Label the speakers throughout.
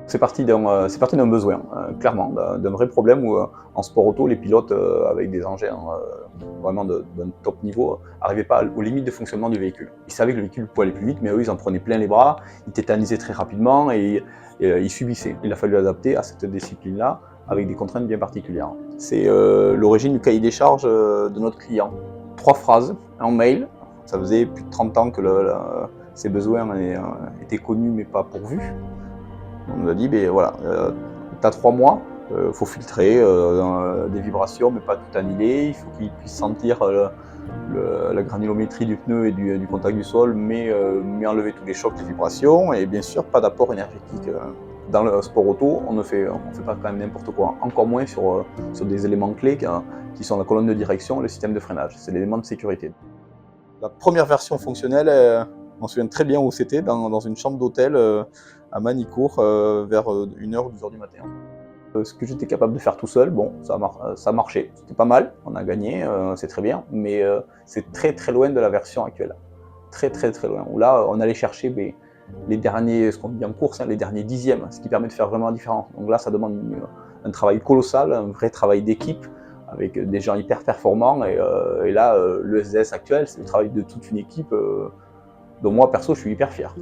Speaker 1: C'est parti d'un besoin, clairement, d'un vrai problème où en sport auto, les pilotes avec des engins vraiment d'un top niveau n'arrivaient pas aux limites de fonctionnement du véhicule. Ils savaient que le véhicule pouvait aller plus vite, mais eux, ils en prenaient plein les bras, ils tétanisaient très rapidement et ils subissaient. Il a fallu adapter à cette discipline-là avec des contraintes bien particulières. C'est l'origine du cahier des charges de notre client. 3 phrases en mail, ça faisait plus de 30 ans que ses besoins étaient connus mais pas pourvus. On nous a dit, ben voilà, tu as 3 mois, faut filtrer des vibrations, mais pas tout annihiler. Il faut qu'il puisse sentir la granulométrie du pneu et du contact du sol, mais enlever tous les chocs, les vibrations, et bien sûr, pas d'apport énergétique. Dans le sport auto, on ne fait pas quand même n'importe quoi, encore moins sur des éléments clés qui sont la colonne de direction et le système de freinage. C'est l'élément de sécurité. La première version fonctionnelle, je me souviens très bien où c'était, dans une chambre d'hôtel à Manicourt, vers 1h ou 2h du matin. Ce que j'étais capable de faire tout seul, bon, ça marchait, c'était pas mal, on a gagné, c'est très bien, mais c'est très très loin de la version actuelle. Très très très loin, où là on allait chercher les derniers, ce qu'on dit en course, les derniers dixièmes, ce qui permet de faire vraiment la différence. Donc là ça demande un travail colossal, un vrai travail d'équipe, avec des gens hyper performants, et là le SDS actuel, c'est le travail de toute une équipe, dont moi perso je suis hyper fier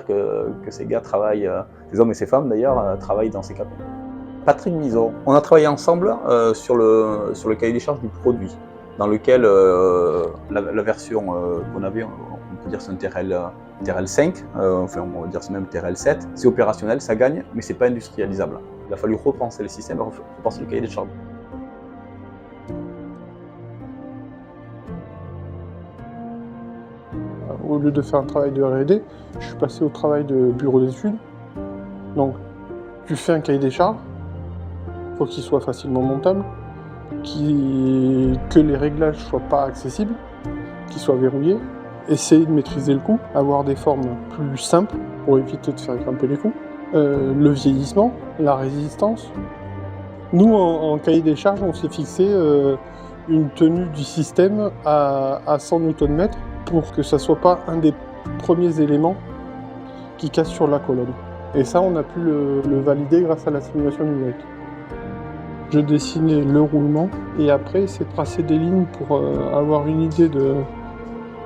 Speaker 1: que ces gars travaillent, ces hommes et ces femmes d'ailleurs, travaillent dans ces CAP. Patrick Mison, on a travaillé ensemble sur le cahier des charges du produit, dans lequel la version qu'on avait, on peut dire c'est un TRL5, enfin on va dire c'est même TRL7, c'est opérationnel, ça gagne, mais c'est pas industrialisable. Il a fallu repenser le système, repenser le cahier des charges.
Speaker 2: Au lieu de faire un travail de R&D, je suis passé au travail de bureau d'études. Donc, tu fais un cahier des charges, il faut qu'il soit facilement montable, que les réglages soient pas accessibles, qu'ils soient verrouillés, essayer de maîtriser le coût, avoir des formes plus simples pour éviter de faire grimper les coûts, le vieillissement, la résistance. Nous, en cahier des charges, on s'est fixé une tenue du système à 100 Nm pour que ça soit pas un des premiers éléments qui casse sur la colonne. Et ça, on a pu le valider grâce à la simulation numérique. Je dessinais le roulement et après, c'est tracer des lignes pour avoir une idée de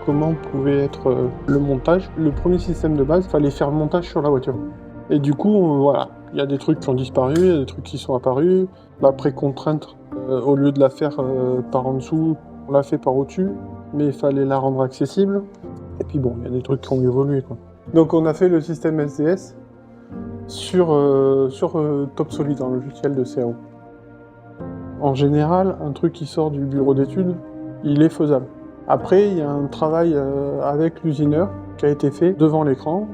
Speaker 2: comment pouvait être le montage. Le premier système de base, il fallait faire le montage sur la voiture. Et du coup, voilà, il y a des trucs qui ont disparu, il y a des trucs qui sont apparus. Après contrainte, au lieu de la faire par en dessous, on l'a fait par au-dessus, mais il fallait la rendre accessible. Et puis bon, il y a des trucs qui ont évolué, quoi. Donc on a fait le système SDS sur TopSolid, un logiciel de CAO. En général, un truc qui sort du bureau d'études, il est faisable. Après, il y a un travail avec l'usineur qui a été fait devant l'écran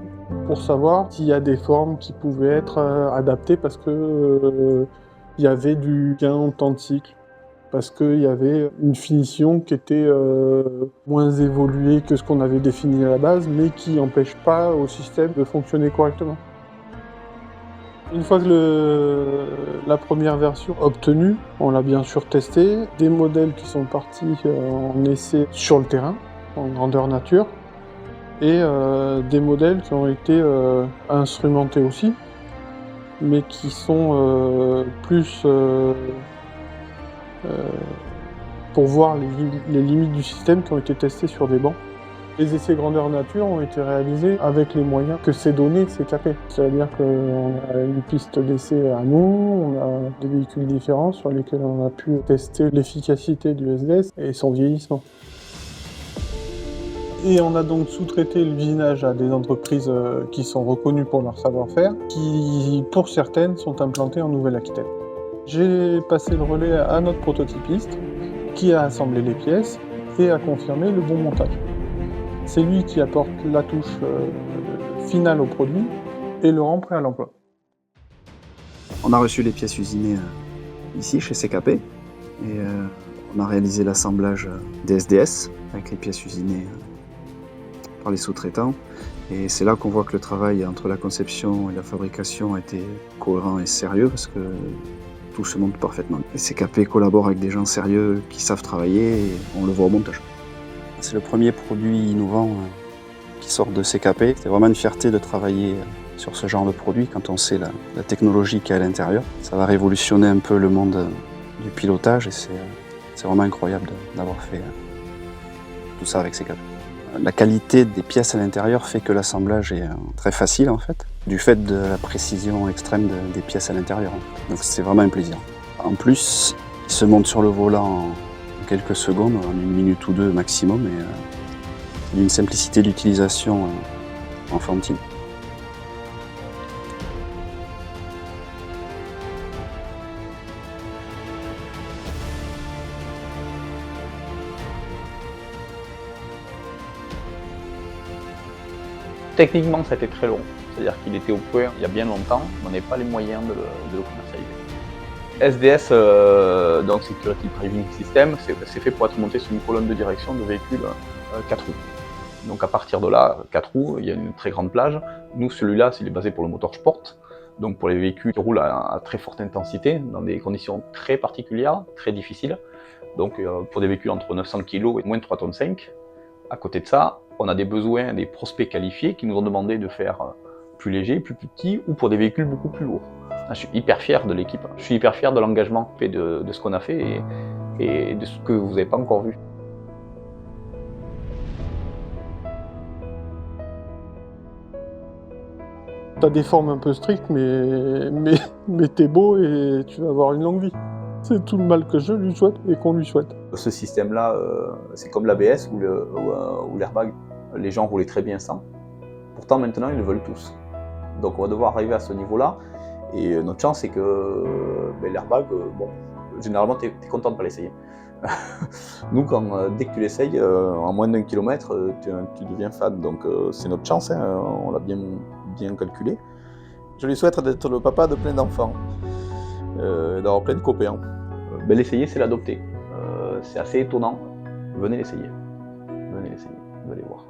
Speaker 2: pour savoir s'il y a des formes qui pouvaient être adaptées parce que il y avait du gain en temps de cycle, parce qu'il y avait une finition qui était moins évoluée que ce qu'on avait défini à la base, mais qui n'empêche pas au système de fonctionner correctement. Une fois que la première version obtenue, on l'a bien sûr testé, des modèles qui sont partis en essai sur le terrain, en grandeur nature, et des modèles qui ont été instrumentés aussi, mais qui sont plus pour voir les limites du système qui ont été testés sur des bancs. Les essais grandeur nature ont été réalisés avec les moyens que s'est donné CKP. C'est-à-dire qu'on a une piste d'essai à nous, on a des véhicules différents sur lesquels on a pu tester l'efficacité du SDS et son vieillissement. Et on a donc sous-traité l'usinage à des entreprises qui sont reconnues pour leur savoir-faire, qui, pour certaines, sont implantées en Nouvelle-Aquitaine. J'ai passé le relais à notre prototypiste, qui a assemblé les pièces et a confirmé le bon montage. C'est lui qui apporte la touche finale au produit et le rend prêt à l'emploi.
Speaker 3: On a reçu les pièces usinées ici, chez CKP, et on a réalisé l'assemblage des SDS avec les pièces usinées par les sous-traitants. Et c'est là qu'on voit que le travail entre la conception et la fabrication a été cohérent et sérieux, parce que tout se monte parfaitement. Et CKP collabore avec des gens sérieux qui savent travailler, et on le voit au montage. C'est le premier produit innovant qui sort de CKP. C'est vraiment une fierté de travailler sur ce genre de produit quand on sait la technologie qu'il y a à l'intérieur. Ça va révolutionner un peu le monde du pilotage et c'est vraiment incroyable d'avoir fait tout ça avec CKP. La qualité des pièces à l'intérieur fait que l'assemblage est très facile en fait, du fait de la précision extrême des pièces à l'intérieur. Donc c'est vraiment un plaisir. En plus, il se monte sur le volant en quelques secondes, en 1 minute ou 2 maximum, et d'une simplicité d'utilisation enfantine.
Speaker 1: Techniquement, ça a été très long. C'est-à-dire qu'il était au point il y a bien longtemps, mais on n'avait pas les moyens de le commercialiser. SDS, donc Security Driving System, c'est fait pour être monté sur une colonne de direction de véhicules 4 roues. Donc à partir de là, 4 roues, il y a une très grande plage. Nous, celui-là, il est basé pour le moteur sport, donc pour les véhicules qui roulent à très forte intensité, dans des conditions très particulières, très difficiles. Donc pour des véhicules entre 900 kg et moins de 3,5 tonnes. À côté de ça, on a des besoins des prospects qualifiés qui nous ont demandé de faire plus léger, plus petit, ou pour des véhicules beaucoup plus lourds. Je suis hyper fier de l'équipe, je suis hyper fier de l'engagement et de ce qu'on a fait et de ce que vous n'avez pas encore vu.
Speaker 2: T'as des formes un peu strictes, mais t'es beau et tu vas avoir une longue vie. C'est tout le mal que je lui souhaite et qu'on lui souhaite.
Speaker 1: Ce système-là, c'est comme l'ABS ou l'airbag. Les gens roulaient très bien sans. Pourtant, maintenant, ils le veulent tous. Donc, on va devoir arriver à ce niveau-là. Et notre chance, c'est que l'airbag, bon, généralement, tu es content de ne pas l'essayer. Nous, dès que tu l'essayes, en moins d'1 kilomètre, tu deviens fan. Donc, c'est notre chance, hein, on l'a bien calculé. Je lui souhaite d'être le papa de plein d'enfants, d'avoir plein de copains. L'essayer, c'est l'adopter. C'est assez étonnant. Venez l'essayer. Venez l'essayer, vous allez voir.